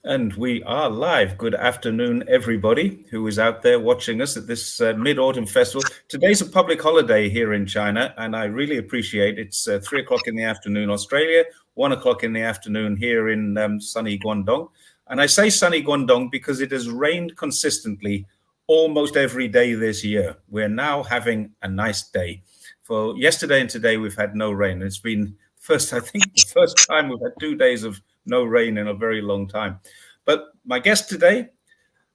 And we are live. Good afternoon, everybody who is out there watching us at this Mid-Autumn Festival. Today's a public holiday here in China, and I really appreciate it's 3 o'clock in the afternoon, Australia, 1 o'clock in the afternoon here in sunny Guangdong. And I say sunny Guangdong because it has rained consistently almost every day this year. We're now having a nice day. For yesterday and today, we've had no rain. It's been I think the first time we've had 2 days of no rain in a very long time. But my guest today,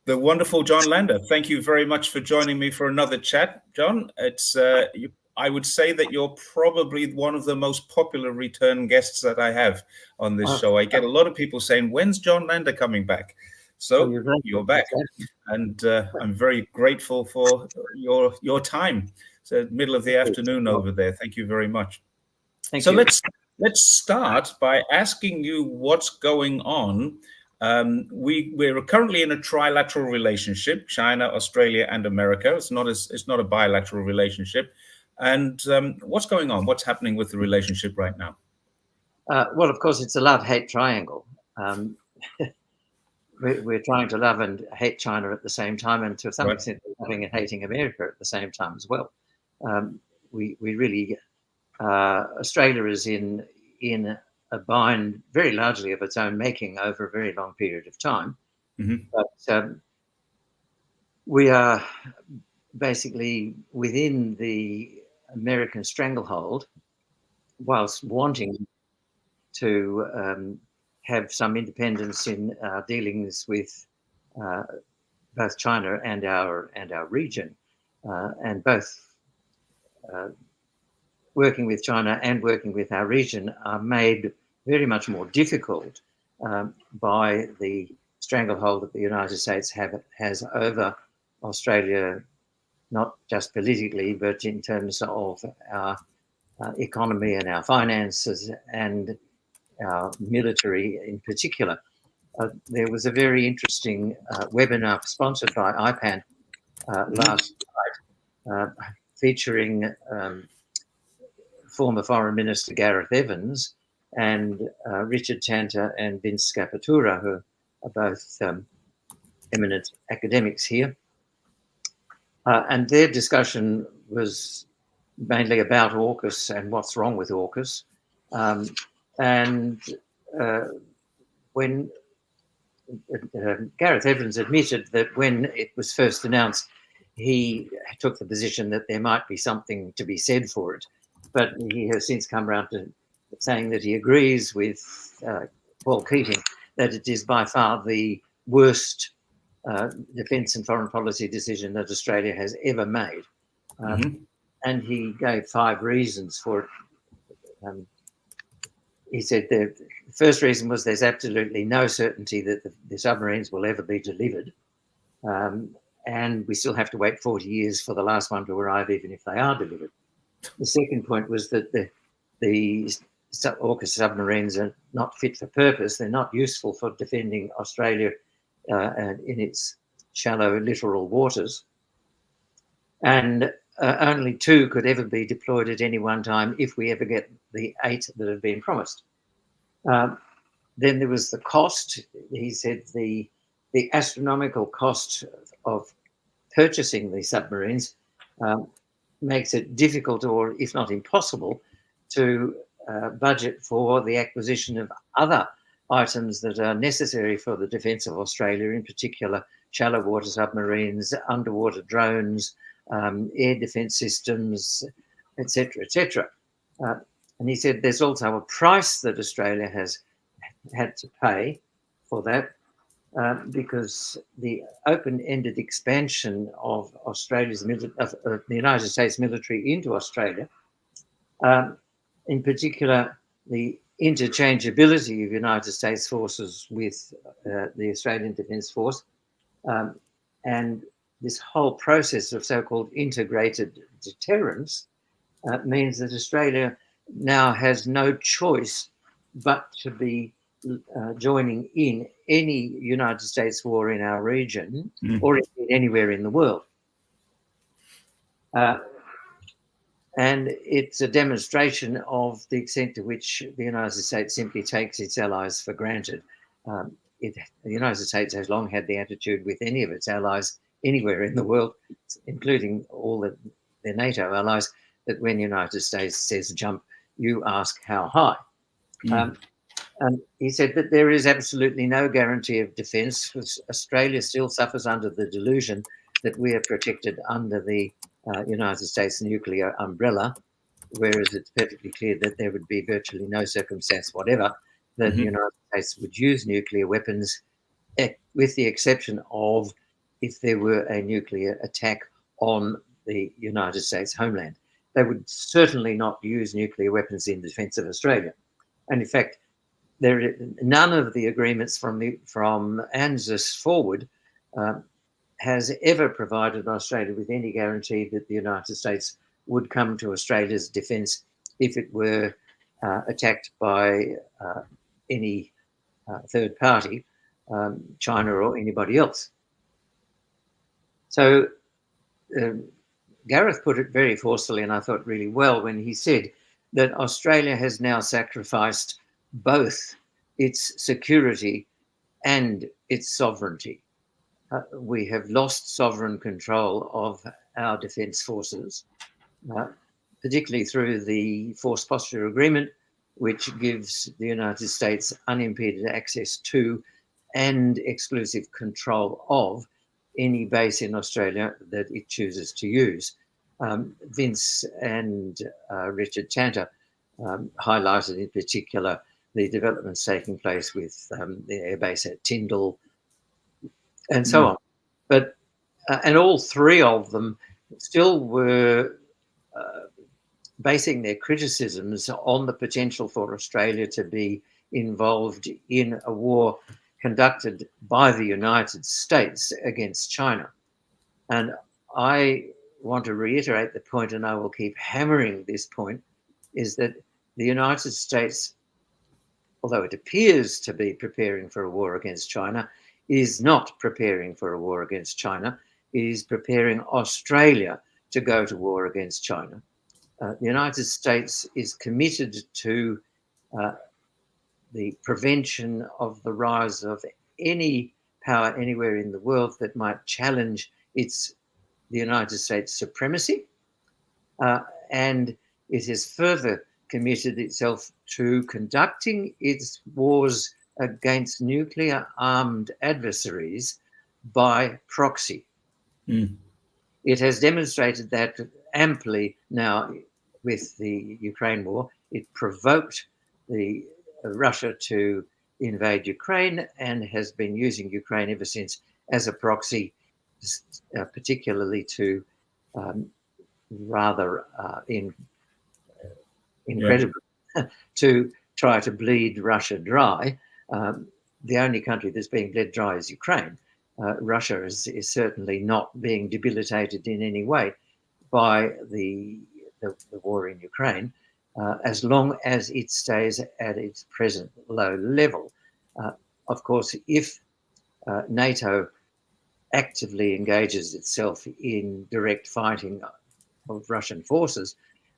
the wonderful John Lander. Thank you very much for joining me for another chat, John. I would say that you're probably one of the most popular return guests that I have on this show. I get a lot of people saying, "When's John Lander coming back?" So you're back, and I'm very grateful for your time. It's the middle of the afternoon over there. Thank you very much. Thank you. Let's start by asking you what's going on. We're currently in a trilateral relationship: China, Australia, and America. It's not a bilateral relationship. And what's going on? What's happening with the relationship right now? Well, of course, it's a love-hate triangle. We're trying to love and hate China at the same time, and to some extent, loving and hating America at the same time as well. We really. Australia is in a bind very largely of its own making over a very long period of time. Mm-hmm. But we are basically within the American stranglehold, whilst wanting to have some independence in our dealings with both China and our region, and both working with China and working with our region are made very much more difficult by the stranglehold that the United States has over Australia, not just politically, but in terms of our economy and our finances and our military in particular. There was a very interesting webinar sponsored by IPAN last night featuring former Foreign Minister Gareth Evans and Richard Tanter and Vince Scapatura, who are both eminent academics here. And their discussion was mainly about AUKUS and what's wrong with AUKUS. When Gareth Evans admitted that when it was first announced, he took the position that there might be something to be said for it. But he has since come around to saying that he agrees with Paul Keating that it is by far the worst defence and foreign policy decision that Australia has ever made. And he gave 5 reasons for it. He said the first reason was there's absolutely no certainty that the submarines will ever be delivered. And we still have to wait 40 years for the last one to arrive, even if they are delivered. The second point was that the AUKUS submarines are not fit for purpose. They're not useful for defending Australia in its shallow littoral waters. And only 2 could ever be deployed at any one time if we ever get the 8 that have been promised. Then there was the cost. He said the astronomical cost of purchasing these submarines makes it difficult, or if not impossible, to budget for the acquisition of other items that are necessary for the defence of Australia, in particular shallow water submarines, underwater drones, air defence systems, etc., etc. And he said there's also a price that Australia has had to pay for that, because the open-ended expansion of the United States military into Australia, in particular the interchangeability of United States forces with the Australian Defence Force, and this whole process of so-called integrated deterrence means that Australia now has no choice but to be joining in any United States war in our region or anywhere in the world. And it's a demonstration of the extent to which the United States simply takes its allies for granted. the United States has long had the attitude with any of its allies anywhere in the world, including all their NATO allies, that when the United States says jump, you ask how high. And he said that there is absolutely no guarantee of defence, because Australia still suffers under the delusion that we are protected under the United States nuclear umbrella, whereas it's perfectly clear that there would be virtually no circumstance whatever that the United States would use nuclear weapons, with the exception of if there were a nuclear attack on the United States homeland. They would certainly not use nuclear weapons in defence of Australia. And in fact, none of the agreements from ANZUS forward has ever provided Australia with any guarantee that the United States would come to Australia's defence if it were attacked by any third party, China or anybody else. So Gareth put it very forcefully, and I thought really well, when he said that Australia has now sacrificed both its security and its sovereignty. We have lost sovereign control of our defence forces, particularly through the Force Posture Agreement, which gives the United States unimpeded access to and exclusive control of any base in Australia that it chooses to use. Vince and Richard Tanter highlighted in particular the developments taking place with the airbase at Tyndall and so on. But and all three of them still were basing their criticisms on the potential for Australia to be involved in a war conducted by the United States against China. And I want to reiterate the point, and I will keep hammering this point, is that the United States, although it appears to be preparing for a war against China, is not preparing for a war against China. It is preparing Australia to go to war against China. The United States is committed to the prevention of the rise of any power anywhere in the world that might challenge the United States supremacy. And it has further committed itself to conducting its wars against nuclear armed adversaries by proxy. It has demonstrated that amply now with the Ukraine war. It provoked Russia to invade Ukraine and has been using Ukraine ever since as a proxy, particularly to rather incredibly to try to bleed Russia dry. The only country that's being bled dry is Ukraine. Russia is certainly not being debilitated in any way by the war in Ukraine, as long as it stays at its present low level. Of course, if NATO actively engages itself in direct fighting of Russian forces,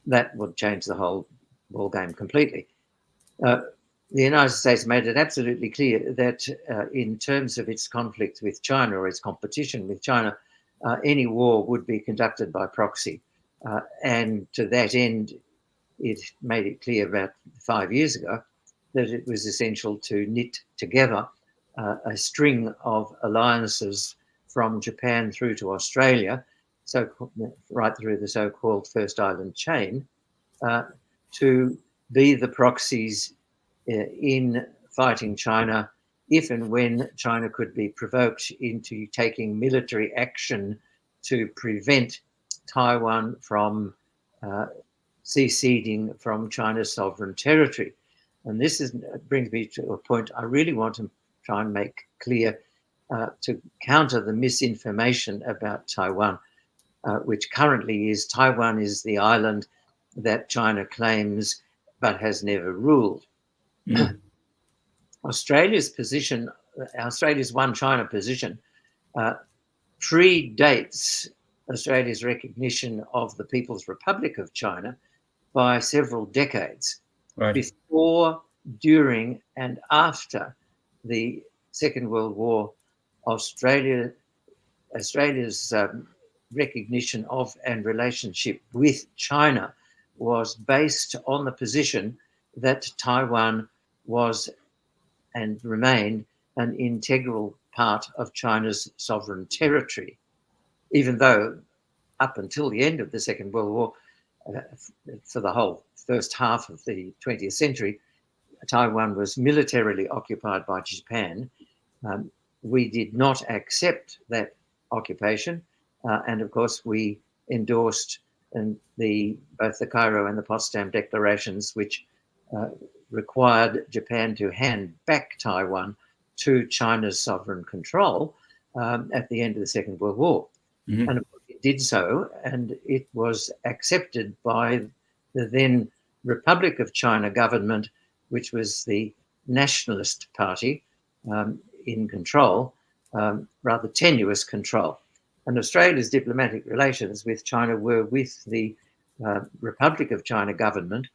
that would change the whole ballgame completely. The United States made it absolutely clear that in terms of its conflict with China or its competition with China, any war would be conducted by proxy. And to that end, it made it clear about 5 years ago that it was essential to knit together a string of alliances from Japan through to Australia, right through the so-called First Island chain, to be the proxies in fighting China if and when China could be provoked into taking military action to prevent Taiwan from seceding from China's sovereign territory. And this brings me to a point I really want to try and make clear to counter the misinformation about Taiwan, which currently is Taiwan is the island that China claims but has never ruled. Australia's position, Australia's one China position, predates Australia's recognition of the People's Republic of China by several decades, before, during, and after the Second World War, Australia's recognition of and relationship with China was based on the position that Taiwan was and remained an integral part of China's sovereign territory, even though up until the end of the Second World War, for the whole first half of the 20th century, Taiwan was militarily occupied by Japan. We did not accept that occupation, and of course we endorsed both the Cairo and the Potsdam declarations, which required Japan to hand back Taiwan to China's sovereign control at the end of the Second World War. Mm-hmm. And it did so, and it was accepted by the then Republic of China government, which was the nationalist party in control, rather tenuous control. And Australia's diplomatic relations with China were with the Republic of China government,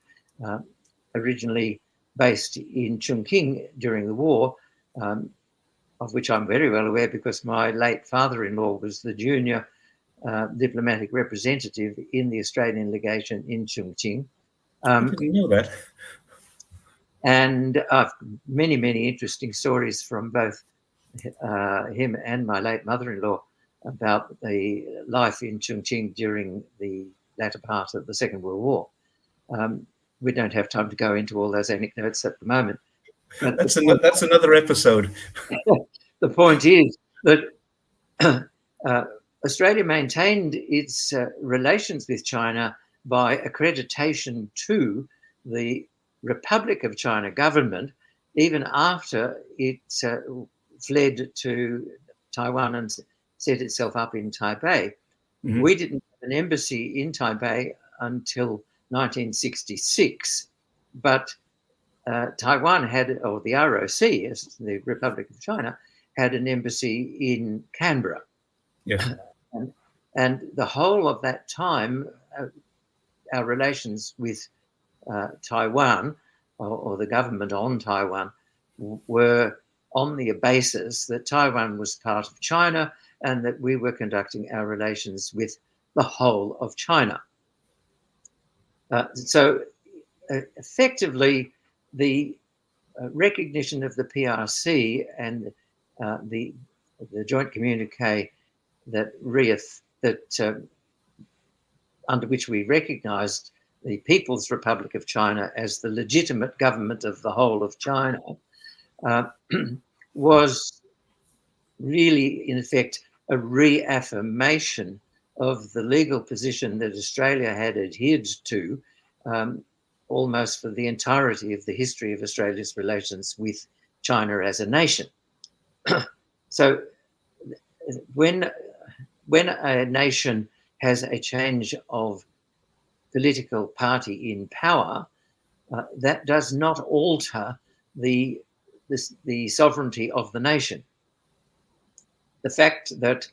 originally based in Chongqing during the war, of which I'm very well aware because my late father-in-law was the junior diplomatic representative in the Australian legation in Chongqing. I didn't know that. And many, many interesting stories from both him and my late mother-in-law about the life in Chongqing during the latter part of the Second World War. We don't have time to go into all those anecdotes at the moment. But that's another episode. The point is that Australia maintained its relations with China by accreditation to the Republic of China government, even after it fled to Taiwan and set itself up in Taipei. Mm-hmm. We didn't have an embassy in Taipei until 1966, but Taiwan had, or the ROC, as the Republic of China, had an embassy in Canberra. Yeah. And the whole of that time, our relations with Taiwan, or the government on Taiwan, were on the basis that Taiwan was part of China and that we were conducting our relations with the whole of China. So effectively, the recognition of the PRC and the joint communique that under which we recognised the People's Republic of China as the legitimate government of the whole of China was really, in effect, a reaffirmation of the legal position that Australia had adhered to almost for the entirety of the history of Australia's relations with China as a nation. So when a nation has a change of political party in power, that does not alter the sovereignty of the nation. The fact that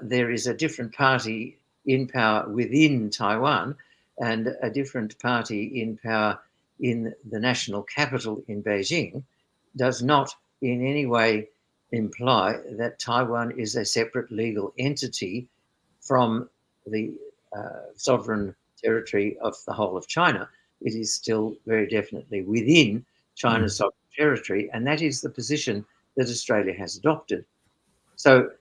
there is a different party in power within Taiwan and a different party in power in the national capital in Beijing does not in any way imply that Taiwan is a separate legal entity from the sovereign territory of the whole of China. It is still very definitely within China's sovereign territory, and that is the position that Australia has adopted. So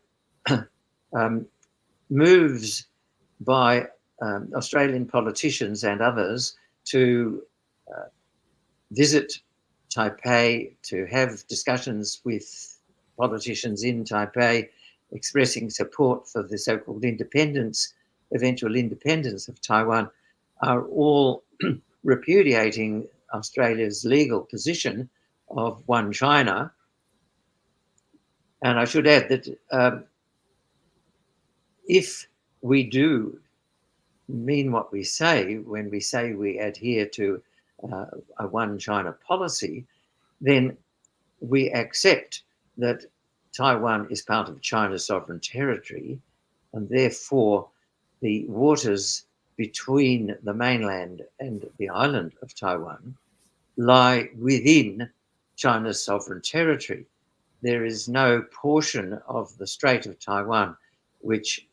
moves by Australian politicians and others to visit Taipei, to have discussions with politicians in Taipei expressing support for the so-called eventual independence of Taiwan, are all repudiating Australia's legal position of one China. And I should add that if we do mean what we say when we say we adhere to a one China policy, then we accept that Taiwan is part of China's sovereign territory, and therefore the waters between the mainland and the island of Taiwan lie within China's sovereign territory. there is no portion of the Strait of Taiwan which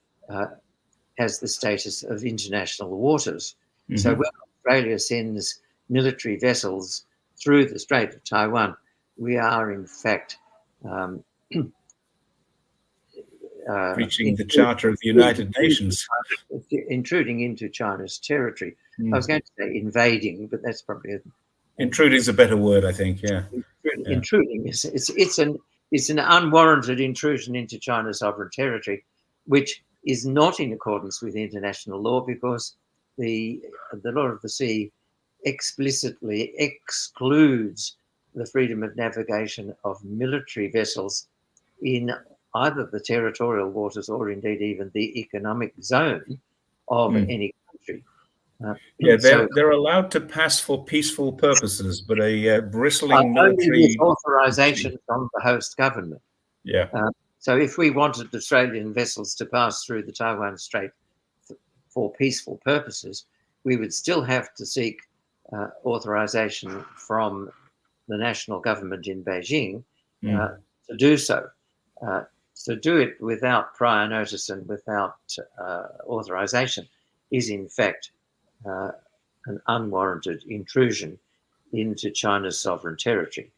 has the status of international waters. So when Australia sends military vessels through the Strait of Taiwan, we are in fact breaching the Charter of the United Nations. intruding into China's territory. I was going to say invading, but that's probably intruding is a better word, I think. Yeah, intruding. It's an unwarranted intrusion into China's sovereign territory, which is not in accordance with international law, because the law of the sea explicitly excludes the freedom of navigation of military vessels in either the territorial waters or indeed even the economic zone of any country. Yeah, they're allowed to pass for peaceful purposes, but a bristling only with military authorization from the host government. Yeah. So if we wanted Australian vessels to pass through the Taiwan Strait for peaceful purposes, we would still have to seek authorization from the national government in Beijing to do so. To do it without prior notice and without authorization is in fact an unwarranted intrusion into China's sovereign territory.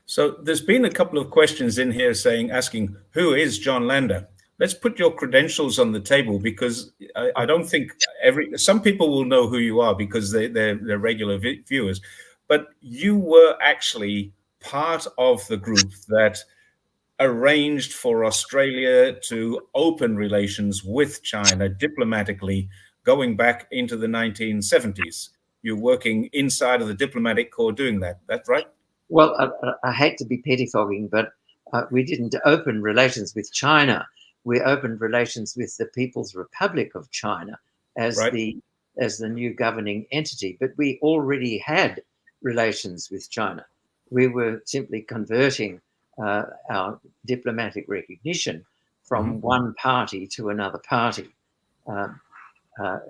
So there's been a couple of questions in here asking, who is John Lander? Let's put your credentials on the table, because I don't think some people will know who you are because they're regular viewers, but you were actually part of the group that arranged for Australia to open relations with China diplomatically going back into the 1970s. You're working inside of the diplomatic corps doing that. That's right? Well, I hate to be pettifogging, but we didn't open relations with China. We opened relations with the People's Republic of China as the new governing entity. But we already had relations with China. We were simply converting our diplomatic recognition from one party to another party,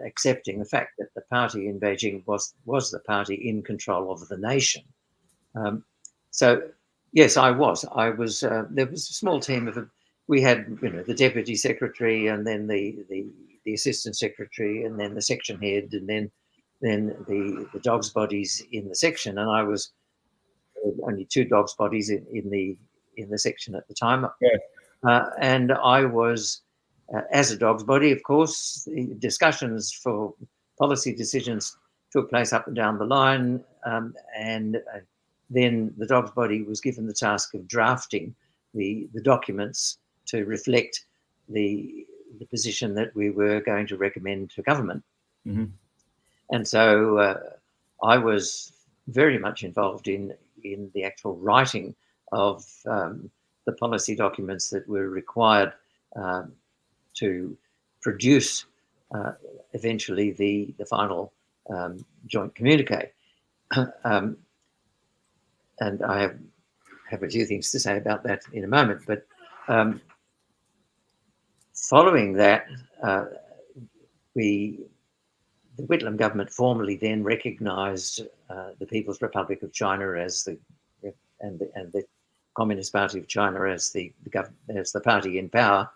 accepting the fact that the party in Beijing was the party in control of the nation. So, yes, I was. There was a small team of. We had, the deputy secretary, and then the assistant secretary, and then the section head, and then the dogs bodies in the section. And I was only two dogs bodies in the section at the time. Yeah. And I was, as a dogs body, of course, the discussions for policy decisions took place up and down the line, and then the dogs body was given the task of drafting the documents to reflect the position that we were going to recommend to government. And so I was very much involved in the actual writing of the policy documents that were required to produce eventually the final joint communique. And I have a few things to say about that in a moment. But following that, the Whitlam government formally then recognised the People's Republic of China as and the Communist Party of China as the party in power,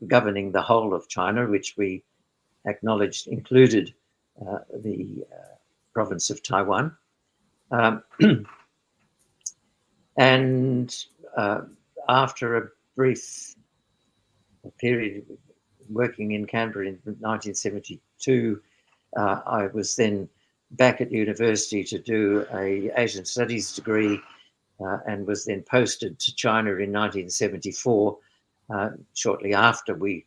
governing the whole of China, which we acknowledged included the province of Taiwan. And after a brief period working in Canberra in 1972, I was then back at university to do an Asian Studies degree, and was then posted to China in 1974, shortly after we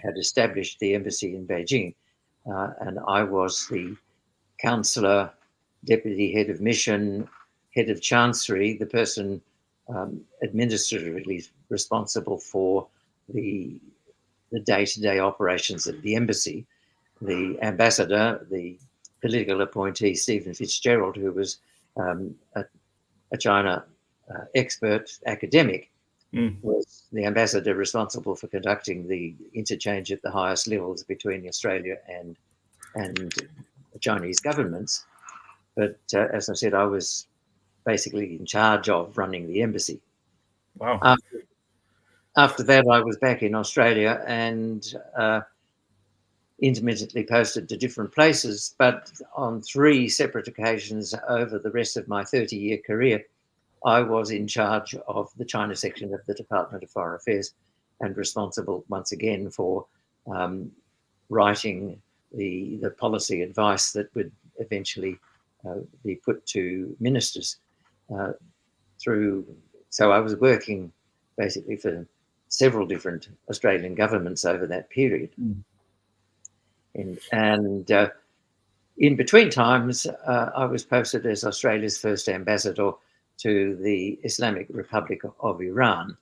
had established the embassy in Beijing. And I was the councillor, deputy head of mission, head of chancery, the person administratively responsible for the day-to-day operations of the embassy. The ambassador, the political appointee, Stephen Fitzgerald, who was a China expert academic, was the ambassador responsible for conducting the interchange at the highest levels between Australia and the Chinese governments. But as I said, I was basically in charge of running the embassy. Wow. After that, I was back in Australia and intermittently posted to different places, but on 3 separate occasions over the rest of my 30-year career, I was in charge of the China section of the Department of Foreign Affairs and responsible once again for writing the policy advice that would eventually be put to ministers through. So I was working basically for several different Australian governments over that period. Mm. And in between times, I was posted as Australia's first ambassador to the Islamic Republic of Iran,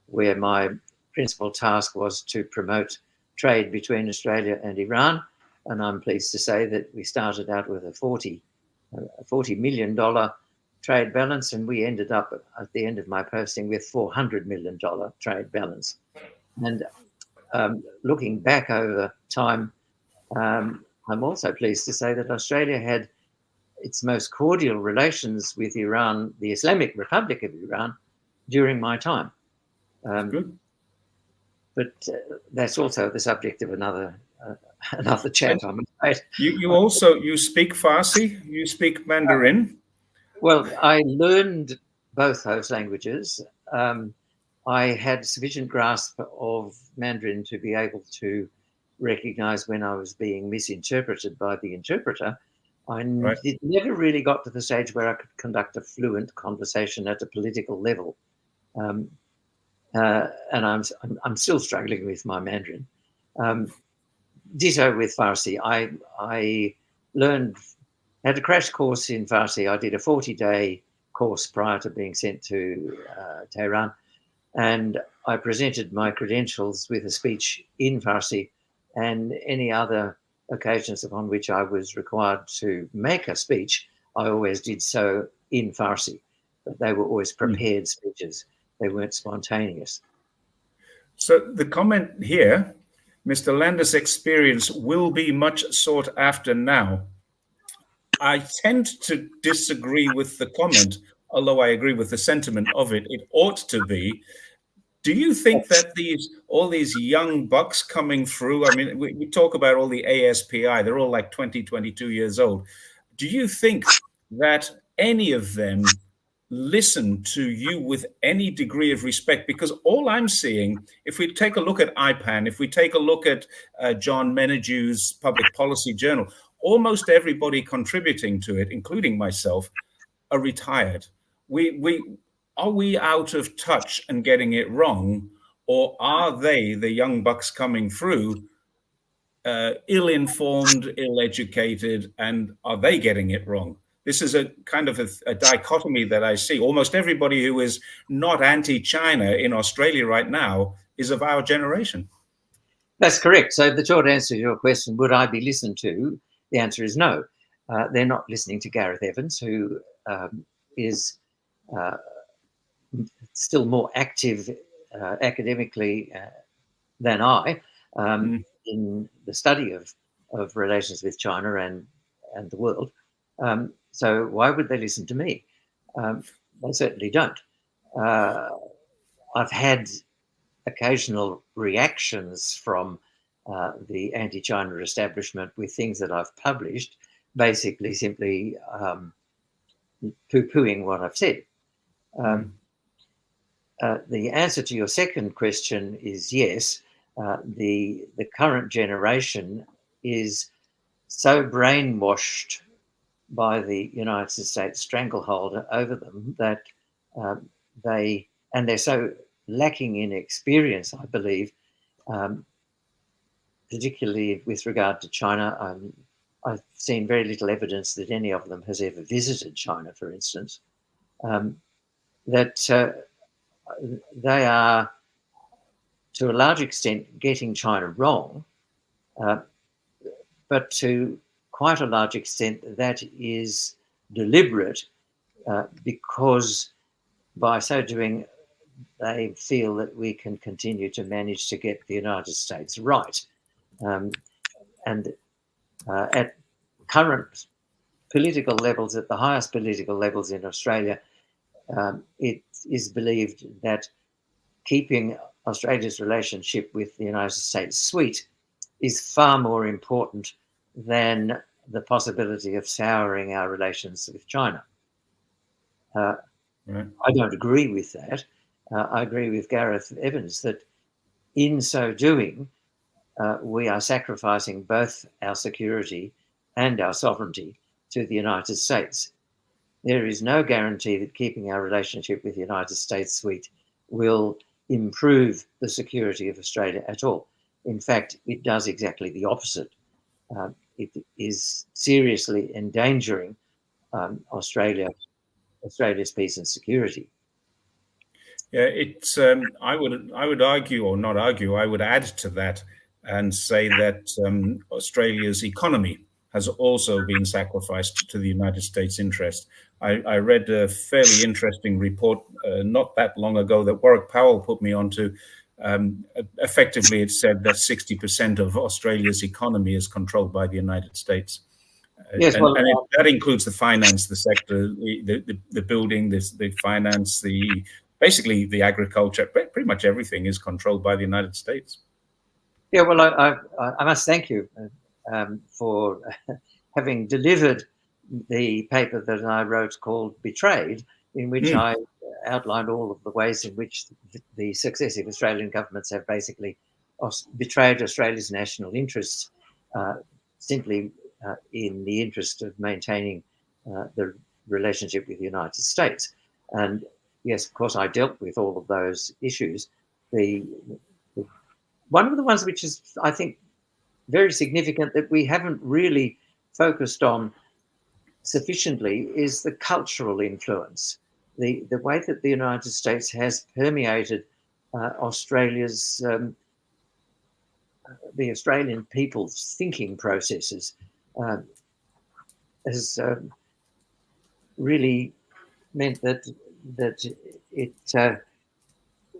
where my principal task was to promote trade between Australia and Iran. And I'm pleased to say that we started out with a $40 million trade balance, and we ended up at the end of my posting with $400 million trade balance. And looking back over time, I'm also pleased to say that Australia had its most cordial relations with Iran, the Islamic Republic of Iran, during my time. Good. But that's also the subject of another chat, I'm afraid. You speak Farsi, you speak Mandarin. Well, I learned both those languages. I had sufficient grasp of Mandarin to be able to recognize when I was being misinterpreted by the interpreter. Right. It never really got to the stage where I could conduct a fluent conversation at a political level. And I'm still struggling with my Mandarin. Ditto with Farsi. I had a crash course in Farsi. I did a 40-day course prior to being sent to Tehran, and I presented my credentials with a speech in Farsi, and any other occasions upon which I was required to make a speech, I always did so in Farsi. But they were always prepared speeches. They weren't spontaneous. So the comment here, Mr. Landis' experience will be much sought after now. I tend to disagree with the comment, although I agree with the sentiment of it. It ought to be. Do you think that all these young bucks coming through, I mean, we talk about all the ASPI, they're all like 20, 22 years old. Do you think that any of them listen to you with any degree of respect? Because all I'm seeing, if we take a look at IPAN, if we take a look at John Menadue's Public Policy Journal, almost everybody contributing to it, including myself, are retired. Are we out of touch and getting it wrong, or are they, the young bucks coming through, ill-informed, ill-educated, and are they getting it wrong? This is a kind of a dichotomy that I see. Almost everybody who is not anti-China in Australia right now is of our generation. That's correct. So the short answer to your question, would I be listened to? The answer is no. They're not listening to Gareth Evans, who is still more active academically than I in the study of relations with China and the world. So why would they listen to me? They certainly don't. I've had occasional reactions from the anti-China establishment with things that I've published, basically simply poo-pooing what I've said. The answer to your second question is yes. The current generation is so brainwashed by the United States stranglehold over them that they're so lacking in experience, I believe, particularly with regard to China. I've seen very little evidence that any of them has ever visited China, for instance, that they are, to a large extent, getting China wrong, but to quite a large extent that is deliberate because by so doing they feel that we can continue to manage to get the United States right. And at current political levels, at the highest political levels in Australia, it is believed that keeping Australia's relationship with the United States sweet is far more important than the possibility of souring our relations with China. Right. I don't agree with that. I agree with Gareth Evans that in so doing, we are sacrificing both our security and our sovereignty to the United States. There is no guarantee that keeping our relationship with the United States sweet will improve the security of Australia at all. In fact, it does exactly the opposite. It is seriously endangering Australia's peace and security. Yeah, it's. I would argue, or not argue. I would add to that and say that Australia's economy has also been sacrificed to the United States' interest. I read a fairly interesting report not that long ago that Warwick Powell put me onto. Effectively, it said that 60% of Australia's economy is controlled by the United States. Yes, well, That includes the finance, the sector, the building, the finance, basically the agriculture. Pretty much everything is controlled by the United States. yeah, well, I must thank you for having delivered the paper that I wrote called Betrayed, in which I outlined all of the ways in which the successive Australian governments have basically betrayed Australia's national interests simply in the interest of maintaining the relationship with the United States. And yes, of course, I dealt with all of those issues. One of the ones which is, I think, very significant that we haven't really focused on sufficiently is the cultural influence, the way that the United States has permeated Australia's the Australian people's thinking processes has really meant that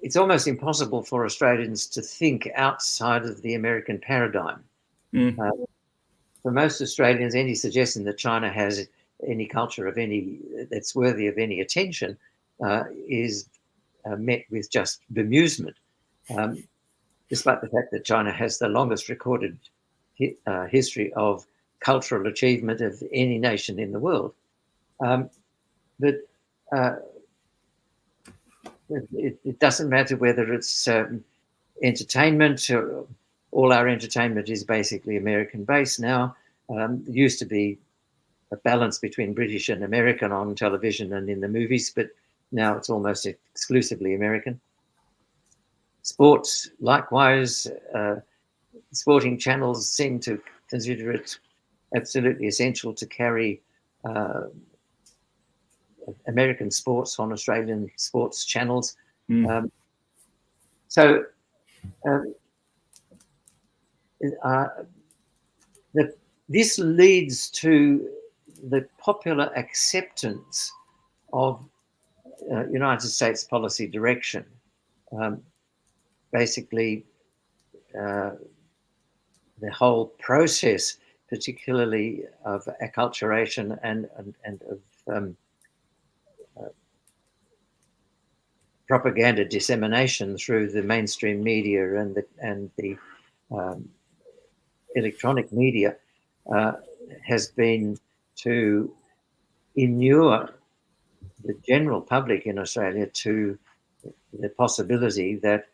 it's almost impossible for Australians to think outside of the American paradigm. For most Australians, any suggestion that China has any culture of any that's worthy of any attention is met with just bemusement, despite the fact that China has the longest recorded history of cultural achievement of any nation in the world. But it doesn't matter whether it's entertainment. All our entertainment is basically American-based now. There used to be a balance between British and American on television and in the movies, but now it's almost exclusively American. Sports, likewise, sporting channels seem to consider it absolutely essential to carry American sports on Australian sports channels. This leads to the popular acceptance of United States policy direction. Basically, the whole process, particularly of acculturation and of propaganda dissemination through the mainstream media and the electronic media, has been to inure the general public in Australia to the possibility that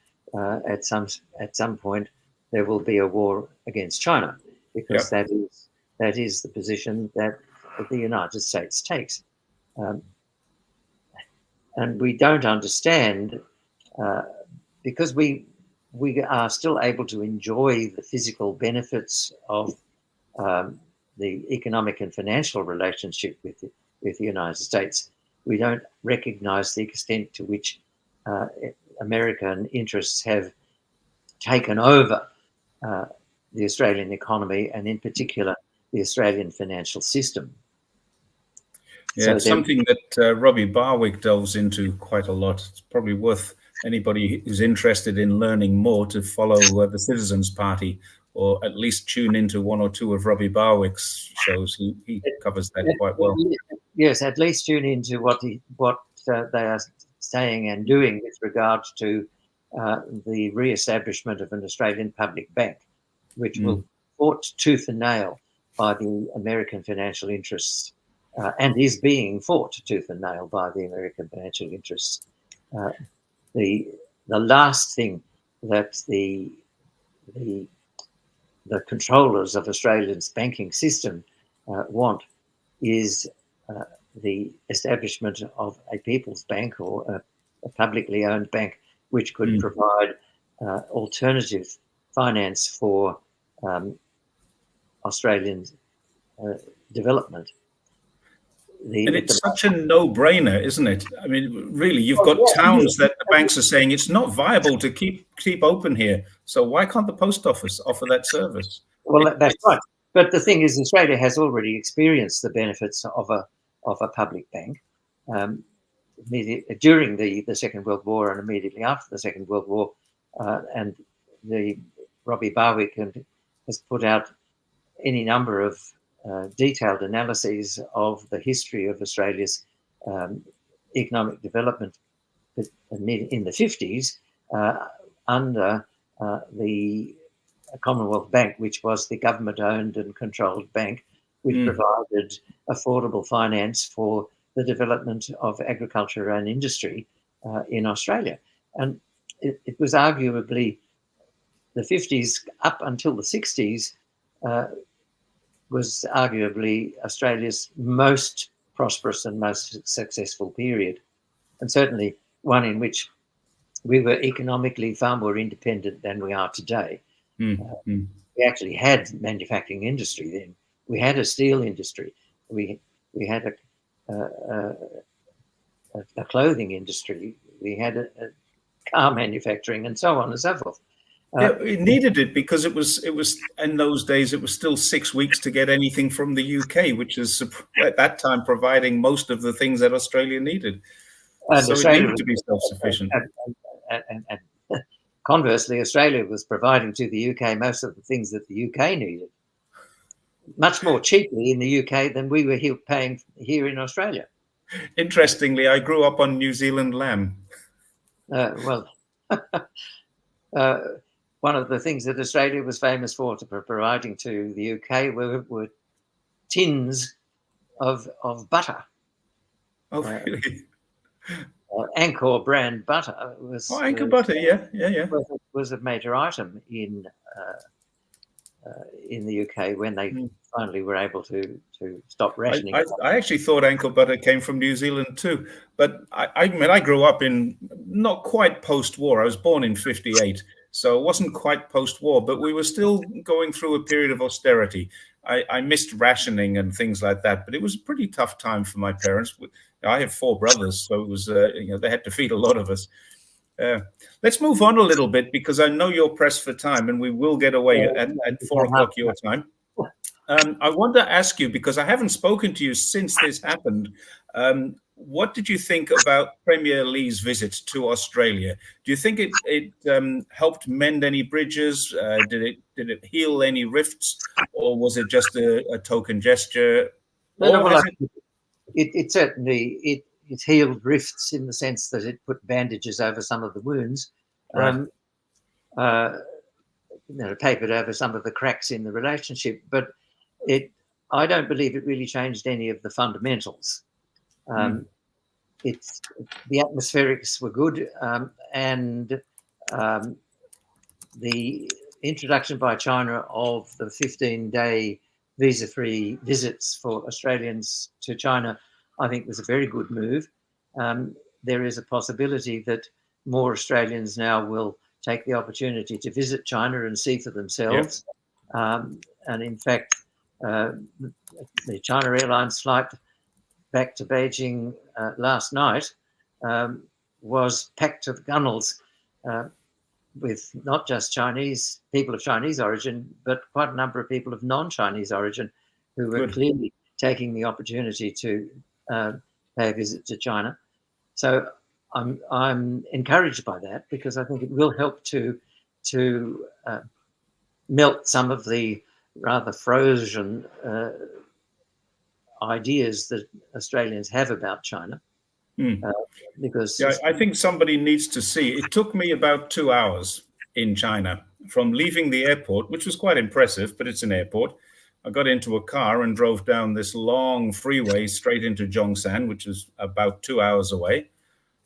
at some point there will be a war against China, because that is the position that the United States takes. And we don't understand, because we are still able to enjoy the physical benefits of the economic and financial relationship with the United States. We don't recognise the extent to which American interests have taken over the Australian economy, and in particular the Australian financial system. Yeah, so it's something that Robbie Barwick delves into quite a lot. It's probably worth anybody who's interested in learning more to follow the Citizens Party or at least tune into one or two of Robbie Barwick's shows. He covers that quite well. Yes, at least tune into what they are saying and doing with regard to the re-establishment of an Australian public bank, which will fought tooth and nail by the American financial interests, and is being fought tooth and nail by the American financial interests. The last thing that the controllers of Australia's banking system want is the establishment of a people's bank or a publicly owned bank which could provide alternative finance for Australian development. And it's such a no-brainer, isn't it? I mean, really, you've got towns that the banks are saying it's not viable to keep open here. So why can't the post office offer that service? Well, that's right. But the thing is, Australia has already experienced the benefits of a public bank during the Second World War and immediately after the Second World War. And the Robbie Barwick has put out any number of detailed analyses of the history of Australia's economic development in the 50s under the Commonwealth Bank, which was the government-owned and controlled bank, which provided affordable finance for the development of agriculture and industry in Australia. And it was arguably the 50s up until the 60s was arguably Australia's most prosperous and most successful period, and certainly one in which we were economically far more independent than we are today. We actually had manufacturing industry then. We had a steel industry. We had a clothing industry. We had a car manufacturing, and so on and so forth. Yeah, it needed it because it was in those days it was still 6 weeks to get anything from the UK, which is at that time providing most of the things that Australia needed. And so Australia it needed to be self-sufficient. And conversely, Australia was providing to the UK most of the things that the UK needed, much more cheaply in the UK than we were paying here in Australia. Interestingly, I grew up on New Zealand lamb. One of the things that Australia was famous for providing to the UK were tins of butter. Oh, really? Angkor brand butter was butter, yeah. Was a major item in the UK when they finally were able to stop rationing. I actually thought Angkor butter came from New Zealand too, but I mean I grew up in not quite post-war. I was born in '58, so it wasn't quite post-war, but we were still going through a period of austerity. I missed rationing and things like that, but it was a pretty tough time for my parents. I have 4 brothers, so it was they had to feed a lot of us. Let's move on a little bit because I know you're pressed for time, and we will get away at 4 o'clock your time. I want to ask you, because I haven't spoken to you since this happened, what did you think about Premier Lee's visit to Australia? Do you think it helped mend any bridges? Did it heal any rifts, or was it just a token gesture? It certainly it healed rifts in the sense that it put bandages over some of the wounds, right. Papered over some of the cracks in the relationship, but I don't believe it really changed any of the fundamentals. The atmospherics were good, and the introduction by China of the 15-day visa-free visits for Australians to China, I think, was a very good move. There is a possibility that more Australians now will take the opportunity to visit China and see for themselves. Yep. And in fact, the China Airlines flight back to Beijing last night was packed to the gunnels with not just people of Chinese origin, but quite a number of people of non-Chinese origin who were clearly taking the opportunity to pay a visit to China. So I'm encouraged by that, because I think it will help to melt some of the rather frozen ideas that Australians have about China. Mm. Because Yeah, I think somebody needs to see. It took me about 2 hours in China from leaving the airport, which was quite impressive, but it's an airport. I got into a car and drove down this long freeway straight into Zhongshan, which is about 2 hours away.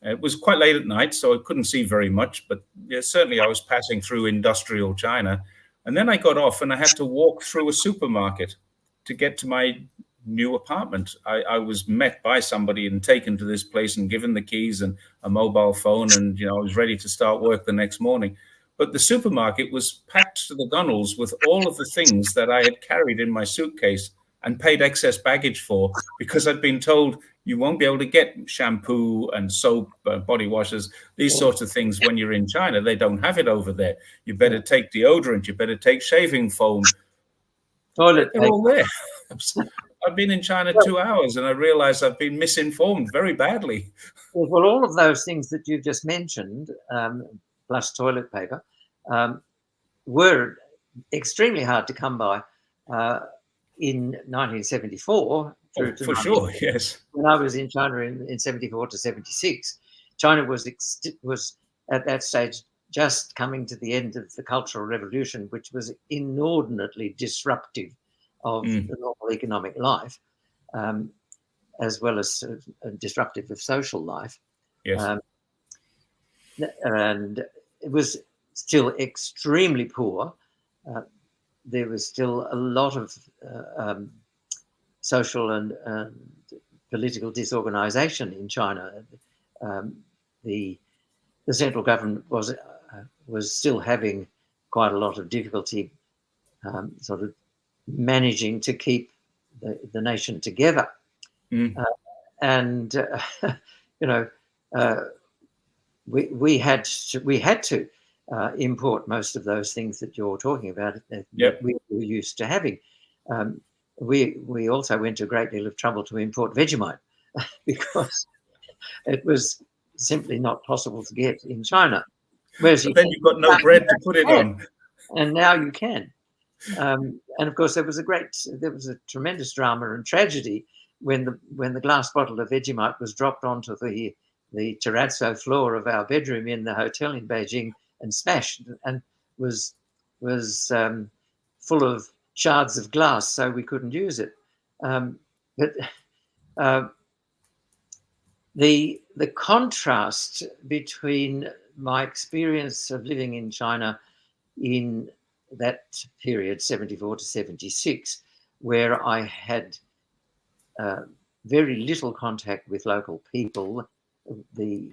It was quite late at night, so I couldn't see very much, but yeah, certainly I was passing through industrial China. And then I got off and I had to walk through a supermarket to get to my new apartment. I was met by somebody and taken to this place and given the keys and a mobile phone, and I was ready to start work the next morning. But the supermarket was packed to the gunnels with all of the things that I had carried in my suitcase and paid excess baggage for, because I'd been told you won't be able to get shampoo and soap, body washes, these sorts of things when you're in China. They don't have it over there. You better take deodorant. You better take shaving foam. toilet They're paper. all there. I've been in China 2 hours and I realized I've been misinformed very badly. Well, all of those things that you've just mentioned, plus toilet paper, were extremely hard to come by in 1974 through to For sure, yes. when I was in China in 74 to 76. China was at that stage just coming to the end of the Cultural Revolution, which was inordinately disruptive of the normal economic life, as well as disruptive of social life. Yes. And it was still extremely poor. There was still a lot of social and political disorganization in China. The central government was still having quite a lot of difficulty sort of managing to keep the nation together. And we had to import most of those things that you're talking about that we were used to having. We also went to a great deal of trouble to import Vegemite because it was simply not possible to get in China. Whereas but then you've got no bread to put it on. And now you can. And of course, there was a tremendous drama and tragedy when the glass bottle of Vegemite was dropped onto the terrazzo floor of our bedroom in the hotel in Beijing and smashed and was full of shards of glass, so we couldn't use it. But the contrast between my experience of living in China in that period, 74 to 76, where I had very little contact with local people. The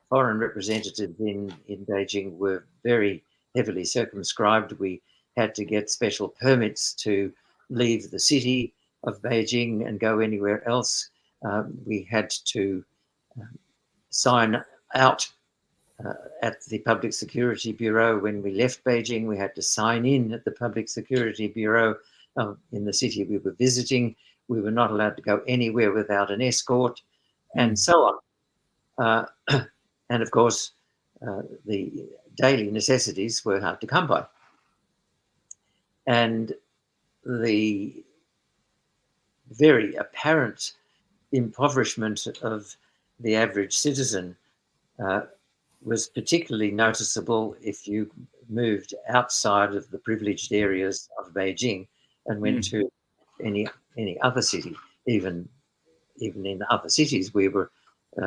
foreign representatives in Beijing were very heavily circumscribed. We had to get special permits to leave the city of Beijing and go anywhere else. We had to sign out at the Public Security Bureau when we left Beijing. We had to sign in at the Public Security Bureau in the city we were visiting. We were not allowed to go anywhere without an escort, and so on. And of course, the daily necessities were hard to come by. And the very apparent impoverishment of the average citizen was particularly noticeable if you moved outside of the privileged areas of Beijing and went to any other city. Even in other cities, we were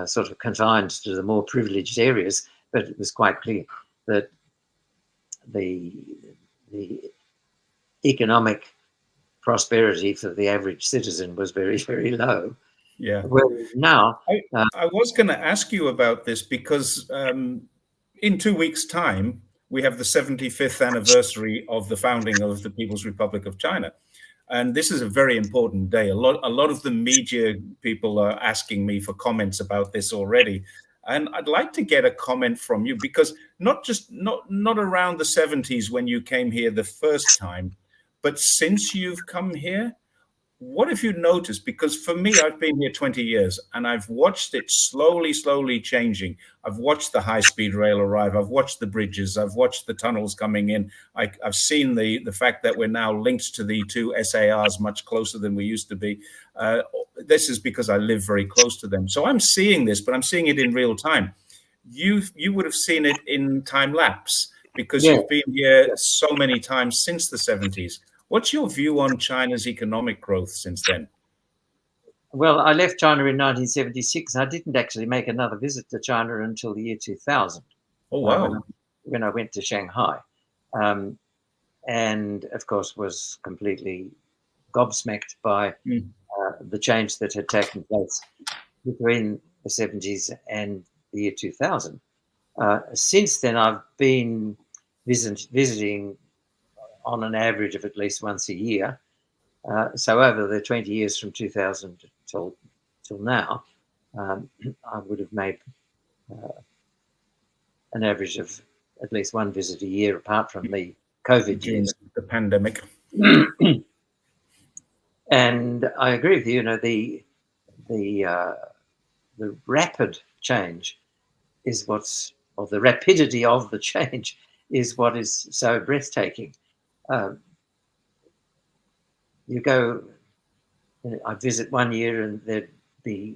sort of confined to the more privileged areas, but it was quite clear that the economic prosperity for the average citizen was very, very low. Yeah. Well, now I was going to ask you about this because in 2 weeks' time we have the 75th anniversary of the founding of the People's Republic of China, and this is a very important day. A lot of the media people are asking me for comments about this already, and I'd like to get a comment from you, because not around the 70s when you came here the first time, but since you've come here, what have you noticed? Because for me, I've been here 20 years and I've watched it slowly changing. I've watched the high-speed rail arrive. I've watched the bridges. I've watched the tunnels coming in. I've seen the fact that we're now linked to the two SARs much closer than we used to be. This is because I live very close to them. So I'm seeing this, but I'm seeing it in real time. You would have seen it in time lapse because Yeah. you've been here so many times since the 70s. What's your view on China's economic growth since then? Well, I left China in 1976. I didn't actually make another visit to China until the year 2000, Oh, when, wow. when I went to Shanghai. Um, and of course was completely gobsmacked by Mm. the change that had taken place between the 70s and the year 2000. Since then, I've been visiting on an average of at least once a year. So over the 20 years from 2000 till now, I would have made an average of at least one visit a year, apart from the COVID During years. the pandemic. And I agree with you. You know, the rapid change is or the rapidity of the change is what is so breathtaking. You go, I visit one year and there'd be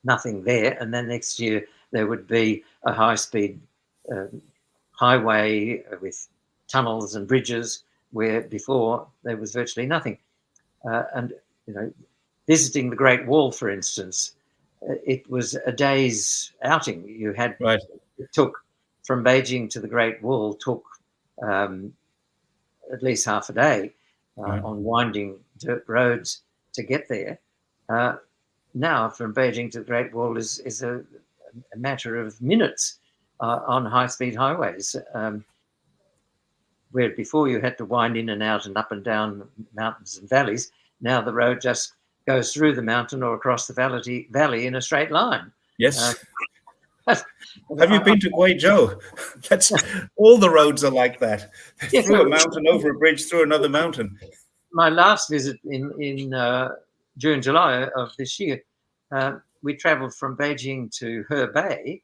nothing there, and then next year there would be a high-speed highway with tunnels and bridges where before there was virtually nothing. And you know, visiting the Great Wall, for instance, it was a day's outing. You had Right. It took from Beijing to the Great Wall took at least half a day Right. on winding dirt roads to get there. Now, from Beijing to the Great Wall is a matter of minutes on high-speed highways, where before you had to wind in and out and up and down mountains and valleys. Now the road just goes through the mountain or across the valley in a straight line. Yes. I, Have you been to Guizhou? That's all the roads are like that. yes, Through a mountain, over a bridge, through another mountain. my last visit in June, July of this year, we travelled from Beijing to Hebei,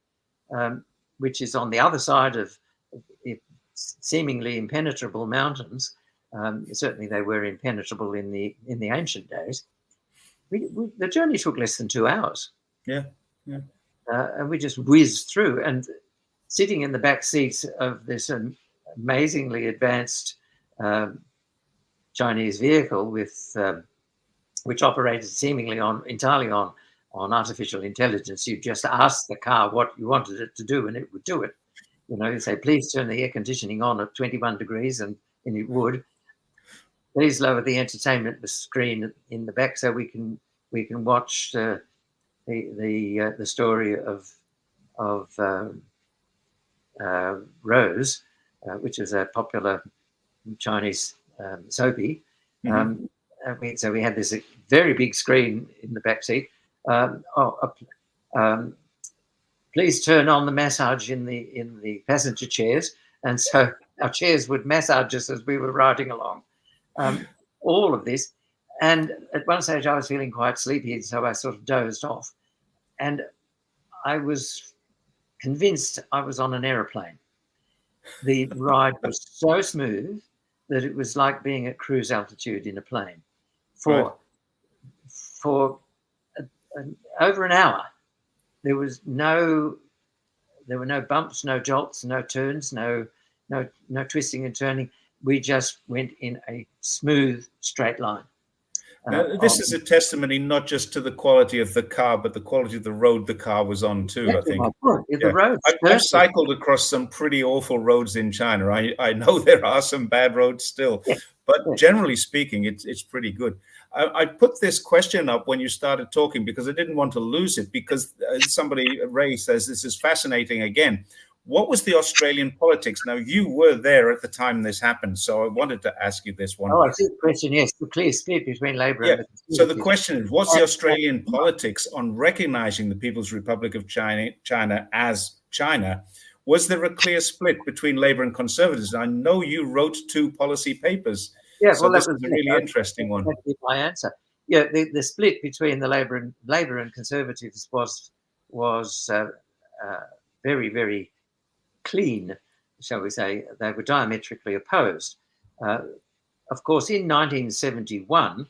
which is on the other side of seemingly impenetrable mountains. Certainly, they were impenetrable in the ancient days. The journey took less than 2 hours. Yeah. Yeah. And we just whizzed through. And sitting in the back seats of this amazingly advanced Chinese vehicle with which operated seemingly entirely on artificial intelligence. You just asked the car what you wanted it to do, and it would do it. You know, you say, please turn the air conditioning on at 21 degrees, and it would. Please lower the entertainment screen in the back so we can watch the story of Rose, which is a popular Chinese soapy. Mm-hmm. So we had this very big screen in the back seat. Please turn on the massage in the passenger chairs, and so our chairs would massage us as we were riding along. All of this, and at one stage I was feeling quite sleepy, so I sort of dozed off, and I was convinced I was on an aeroplane. The ride was so smooth that it was like being at cruise altitude in a plane for over an hour. There were no bumps, no jolts, no turns, no twisting and turning. We just went in a smooth straight line. Now, this is a testimony not just to the quality of the car, but the quality of the road the car was on too, I think. The roads. I've cycled across some pretty awful roads in China. I know there are some bad roads still, but generally speaking, it's pretty good. I put this question up when you started talking because I didn't want to lose it, because Ray says, this is fascinating again. What was the Australian politics? Now, you were there at the time this happened, so I wanted to ask you this one. Oh, I see the question, yes. The clear split between Labor and the Conservatives. So the question is, what's the Australian politics on recognizing the People's Republic of China as China? Was there a clear split between Labor and Conservatives? I know you wrote 2 policy papers. Yeah, So well, that this was is a it. really interesting one. That'd be my answer. Yeah, the split between the Labor and Conservatives was very, very clean, shall we say. They were diametrically opposed. Uh, of course, in 1971,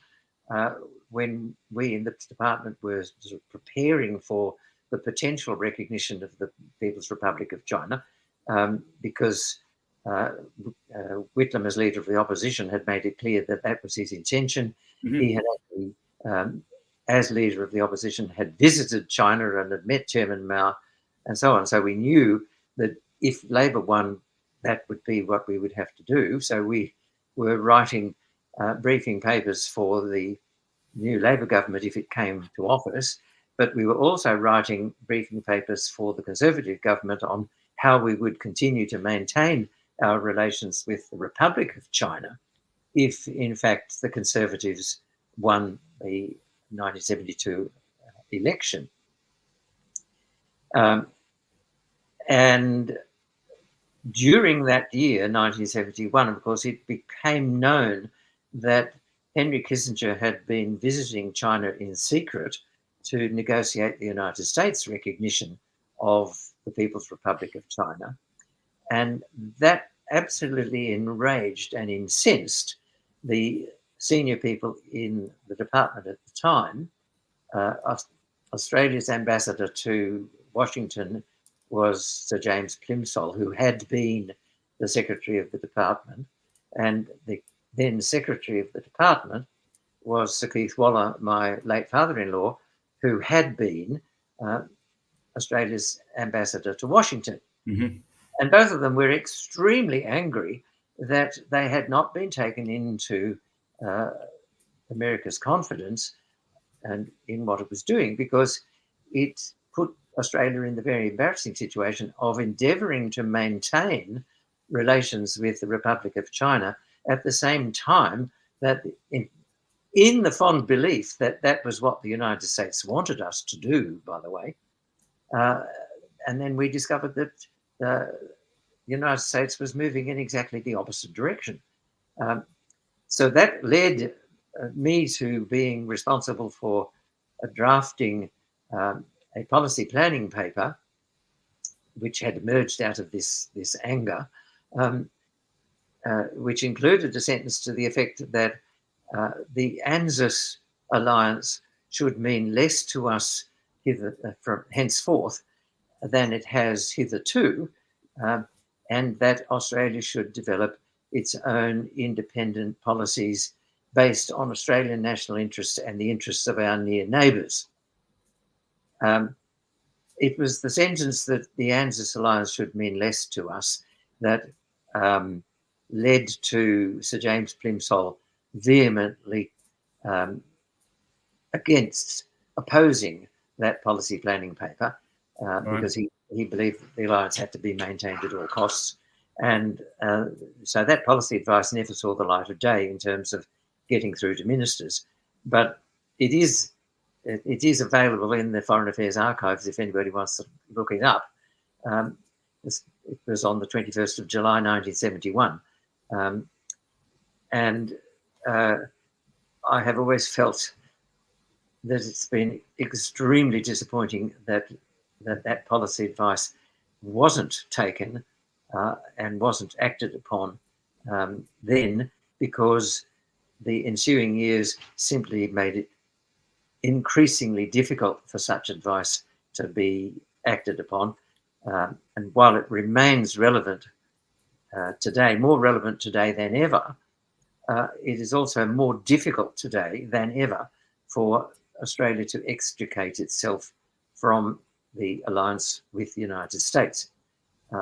uh, when we in the department were sort of preparing for the potential recognition of the People's Republic of China, because uh, Whitlam, as leader of the opposition, had made it clear that that was his intention. Hmm. He had actually, as leader of the opposition, had visited China and had met Chairman Mao and so on. So we knew that if Labor won, that would be what we would have to do. So we were writing briefing papers for the new Labor government if it came to office, but we were also writing briefing papers for the Conservative government on how we would continue to maintain our relations with the Republic of China if, in fact, the Conservatives won the 1972 election. And during that year, 1971, of course, it became known that Henry Kissinger had been visiting China in secret to negotiate the United States recognition of the People's Republic of China. And that absolutely enraged and incensed the senior people in the department at the time. Australia's ambassador to Washington was Sir James Plimsoll, who had been the secretary of the department, and the then secretary of the department was Sir Keith Waller, my late father-in-law, who had been uh, Australia's ambassador to Washington. Hmm. And both of them were extremely angry that they had not been taken into uh, America's confidence and in what it was doing, because it put Australia in the very embarrassing situation of endeavouring to maintain relations with the Republic of China at the same time that in the fond belief that that was what the United States wanted us to do, by the way. And then we discovered that the United States was moving in exactly the opposite direction. Um, so that led me to being responsible for drafting a policy planning paper, which had emerged out of this anger, um, which included a sentence to the effect that the ANZUS alliance should mean less to us from henceforth than it has hitherto, um, and that Australia should develop its own independent policies based on Australian national interests and the interests of our near neighbours. It was the sentence that the ANZUS alliance should mean less to us that led to Sir James Plimsoll vehemently um, against opposing that policy planning paper Right. because he believed that the alliance had to be maintained at all costs. And so that policy advice never saw the light of day in terms of getting through to ministers. But it is available in the Foreign Affairs archives if anybody wants to look it up. It was on the 21st of July 1971. And I have always felt that it's been extremely disappointing that that policy advice wasn't taken and wasn't acted upon then, because the ensuing years simply made it increasingly difficult for such advice to be acted upon. And while it remains relevant today, more relevant today than ever, it is also more difficult today than ever for Australia to extricate itself from the alliance with the United States.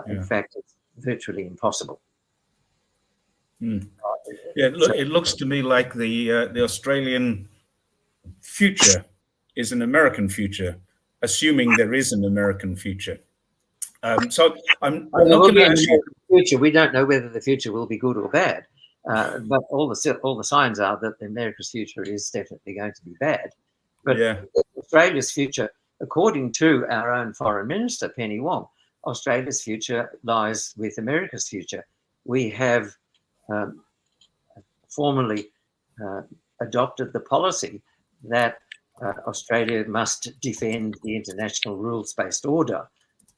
In Yeah. fact, it's virtually impossible. Mm. Yeah. So, It looks to me like the Australian future is an American future, assuming there is an American future. So I'm there not will going be to an ask you. American future. We don't know whether the future will be good or bad, but all the signs are that America's future is definitely going to be bad. But Yeah. Australia's future, according to our own Foreign Minister, Penny Wong, Australia's future lies with America's future. We have formally adopted the policy that Australia must defend the international rules-based order,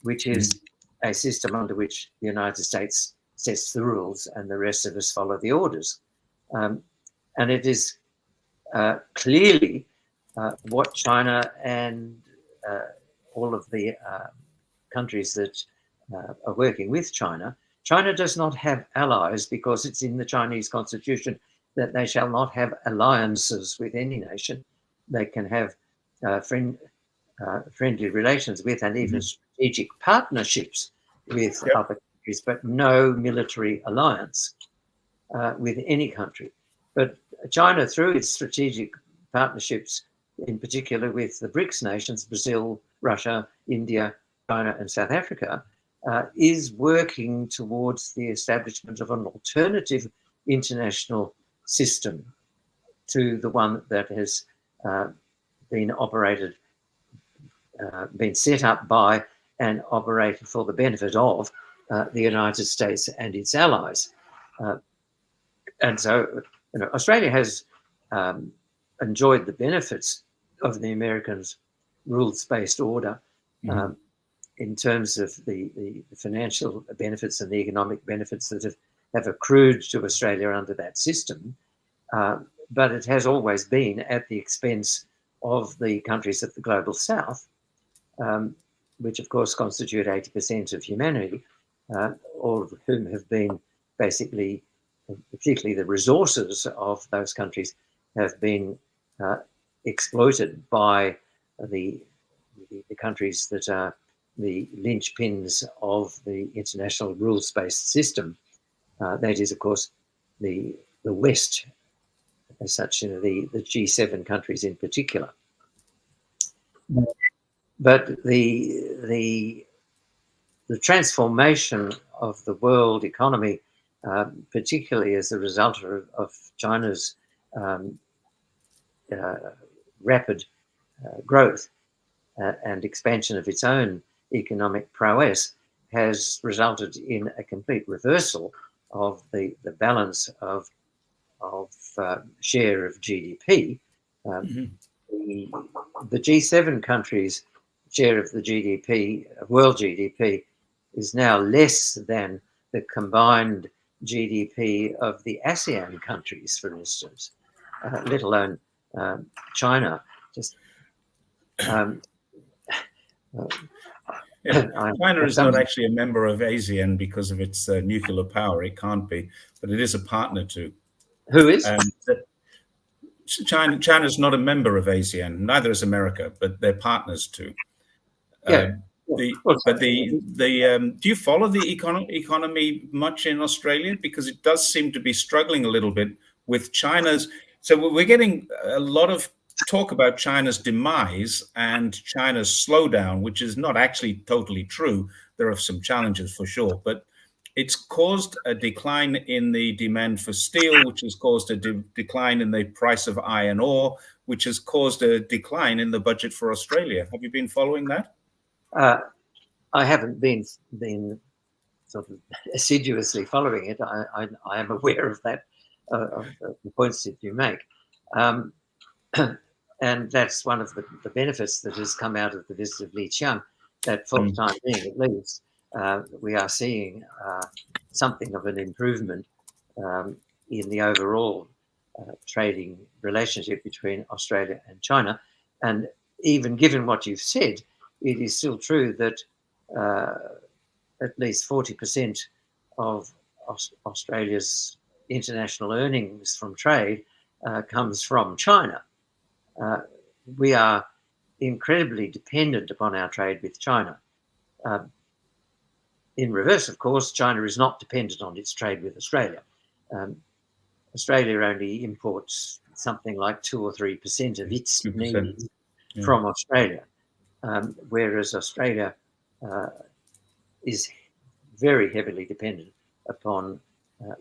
which is a system under which the United States sets the rules and the rest of us follow the orders. And it is clearly what China and all of the countries that are working with China. China does not have allies because it's in the Chinese constitution that they shall not have alliances with any nation. They can have friendly relations with and even strategic partnerships with other countries, but no military alliance with any country. But China, through its strategic partnerships, in particular with the BRICS nations, Brazil, Russia, India, China, and South Africa, is working towards the establishment of an alternative international system to the one that has been set up by and operated for the benefit of the United States and its allies. And so, Australia has enjoyed the benefits of the Americans' rules-based order in terms of the financial benefits and the economic benefits that have accrued to Australia under that system. But it has always been at the expense of the countries of the global south, which of course constitute 80% of humanity, all of whom have been basically, particularly the resources of those countries, have been exploited by the countries that are the linchpins of the international rules-based system. That is, of course, the West, as such, the G7 countries in particular. But the transformation of the world economy, particularly as a result of China's rapid growth and expansion of its own economic prowess, has resulted in a complete reversal of the balance of share of GDP. The G7 countries' share of the GDP, world GDP, is now less than the combined GDP of the ASEAN countries, for instance, let alone China. Just China is not actually a member of ASEAN because of its nuclear power. It can't be, but it is a partner to. Who is? China is not a member of ASEAN. Neither is America, but they're partners too. Do you follow the economy much in Australia? Because it does seem to be struggling a little bit with China's. So we're getting a lot of talk about China's demise and China's slowdown, which is not actually totally true. There are some challenges for sure, but it's caused a decline in the demand for steel, which has caused a decline in the price of iron ore, which has caused a decline in the budget for Australia. Have you been following that? I haven't been sort of assiduously following it. I am aware of that, of the points that you make. And that's one of the benefits that has come out of the visit of Li Qiang, that for the time being at least, we are seeing something of an improvement in the overall trading relationship between Australia and China. And even given what you've said, it is still true that at least 40% of Australia's international earnings from trade comes from China. We are incredibly dependent upon our trade with China. In reverse, of course, China is not dependent on its trade with Australia. Australia only imports something like 2 or 3% of its needs from Australia, whereas Australia is very heavily dependent upon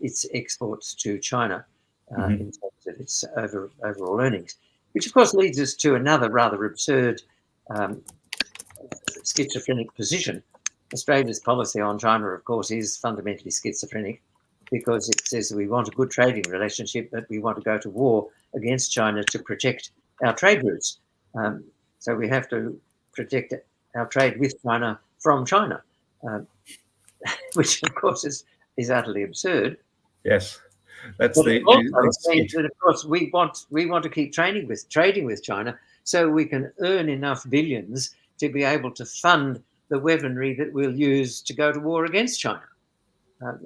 its exports to China in terms of its overall earnings, which of course leads us to another rather absurd schizophrenic position. Australia's policy on China, of course, is fundamentally schizophrenic. because it says we want a good trading relationship, but we want to go to war against China to protect our trade routes. So we have to protect our trade with China from China, which of course is utterly absurd. Yes, that's But it also the means that, of course, we want to keep trading with China, so we can earn enough billions to be able to fund the weaponry that we'll use to go to war against China.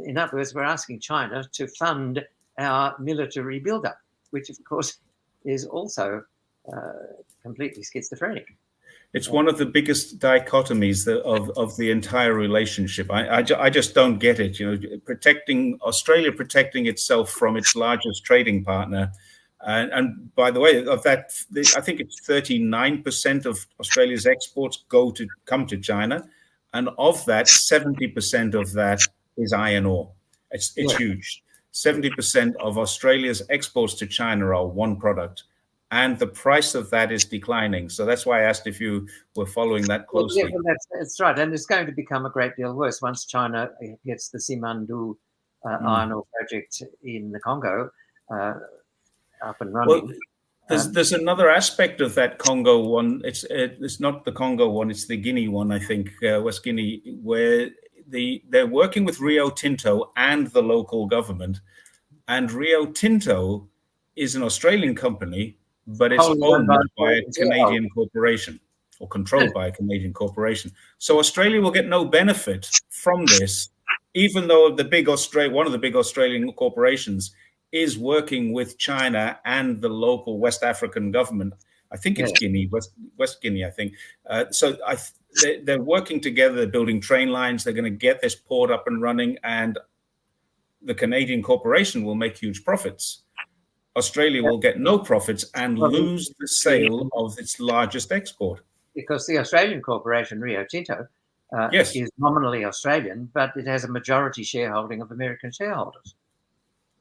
In other words, we're asking China to fund our military buildup, which, of course, is also completely schizophrenic. It's one of the biggest dichotomies of the entire relationship. I just don't get it. You know, Australia protecting itself from its largest trading partner, and by the way, of that, I think it's 39% of Australia's exports come to China, and of that, 70% of that is iron ore. It's Yeah. huge. 70% of Australia's exports to China are one product, and the price of that is declining. So that's why I asked if you were following that Yeah, closely. well, that's right. And it's going to become a great deal worse once China gets the Simandu iron ore project in the Congo up and Well, running. there's another aspect of that Congo one. It's not the Congo one. It's the Guinea one, I think, West Guinea, where they're working with Rio Tinto and the local government. And Rio Tinto is an Australian company, but it's Wholly owned by owned by a Australian shareholders. Canadian corporation or controlled by a Canadian corporation. So Australia will get no benefit from this, even though one of the big Australian corporations is working with China and the local West African government. I think it's Guinea, West Guinea, I think. They're working together. They're building train lines. They're going to get this port up and running, and the Canadian corporation will make huge profits. Australia will get no profits and Well, lose the sale of its largest export. because the Australian corporation, Rio Tinto, Yes, is nominally Australian, but it has a majority shareholding of American shareholders.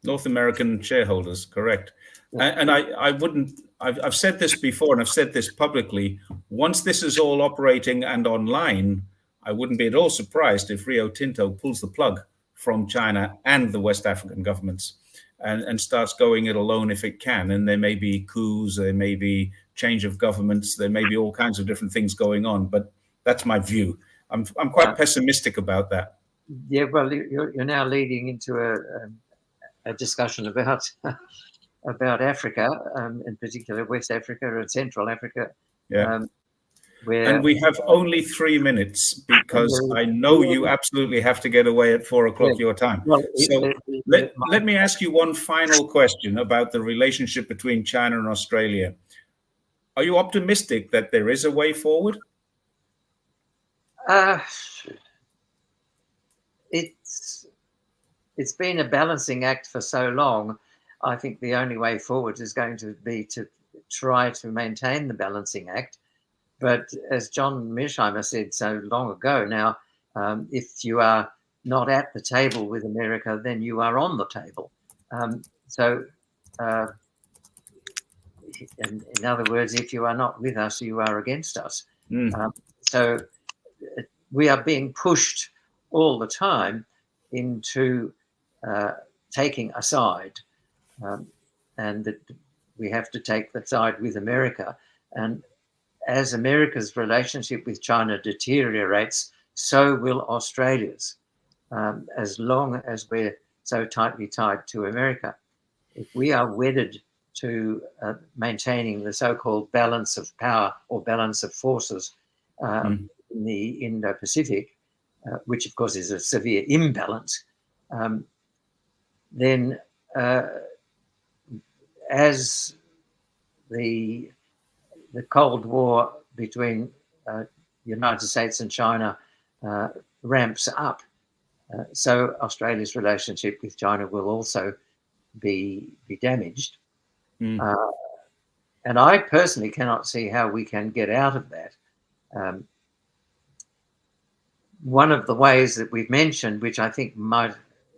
North American shareholders, correct. And I wouldn't, I've said this before and I've said this publicly. Once this is all operating and online, I wouldn't be at all surprised if Rio Tinto pulls the plug from China and the West African governments and starts going it alone if it can. And there may be coups, there may be change of governments, there may be all kinds of different things going on. But that's my view. I'm quite pessimistic about that. Yeah, well, you're now leading into a discussion about Africa, in particular West Africa and Central Africa. Yeah. Where And we have only 3 minutes because I know you absolutely have to get away at 4 o'clock your time. Well, So let me ask you one final question about the relationship between China and Australia. Are you optimistic that there is a way forward? It's been a balancing act for so long. I think the only way forward is going to be to try to maintain the balancing act. But as John Mearsheimer said so long ago now, if you are not at the table with America, then you are on the table. In other words, if you are not with us, you are against us. So we are being pushed all the time into taking a side, and that we have to take the side with America. And as America's relationship with China deteriorates, so will Australia's, as long as we're so tightly tied to America. If we are wedded to maintaining the so-called balance of power or balance of forces in the Indo-Pacific, which of course is a severe imbalance, then as the Cold War between the United States and China ramps up, so Australia's relationship with China will also be damaged. And I personally cannot see how we can get out of that. One of the ways that we've mentioned, which I think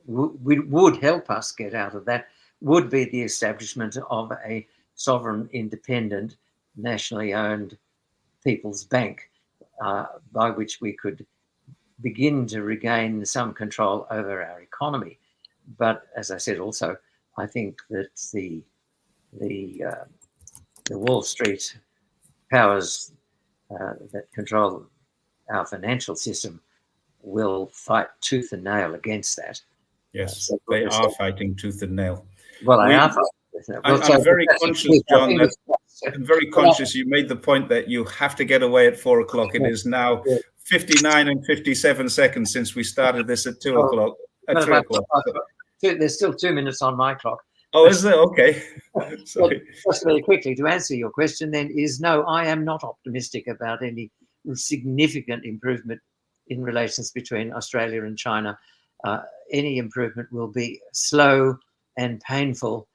would help us get out of that, would be the establishment of a sovereign, independent, nationally owned People's Bank, by which we could begin to regain some control over our economy. But as I said, also, I think that the Wall Street powers that control our financial system will fight tooth and nail against that. Yes, they are fighting tooth and nail. Well, they are fighting. Well, I'm very conscious, John, that I'm very conscious. You made the point that you have to get away at 4 o'clock. It is now 59 and 57 seconds since we started this at 2 o'clock. At 3 o'clock. There's still 2 minutes on my clock. Oh, is there? Okay. Sorry. Just very quickly, to answer your question then, is no, I am not optimistic about any significant improvement in relations between Australia and China. Any improvement will be slow and painful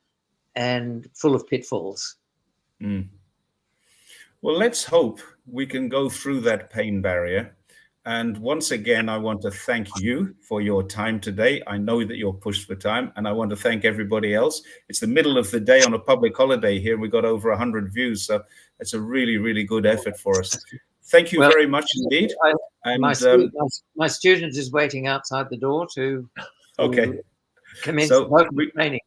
and full of pitfalls. Mm. Well, let's hope we can go through that pain barrier. And once again, I want to thank you for your time today. I know that you're pushed for time, and I want to thank everybody else. It's the middle of the day on a public holiday here. We got over 100 views, so it's a really, really good effort for us. Thank you very much indeed. My student is waiting outside the door to commence training.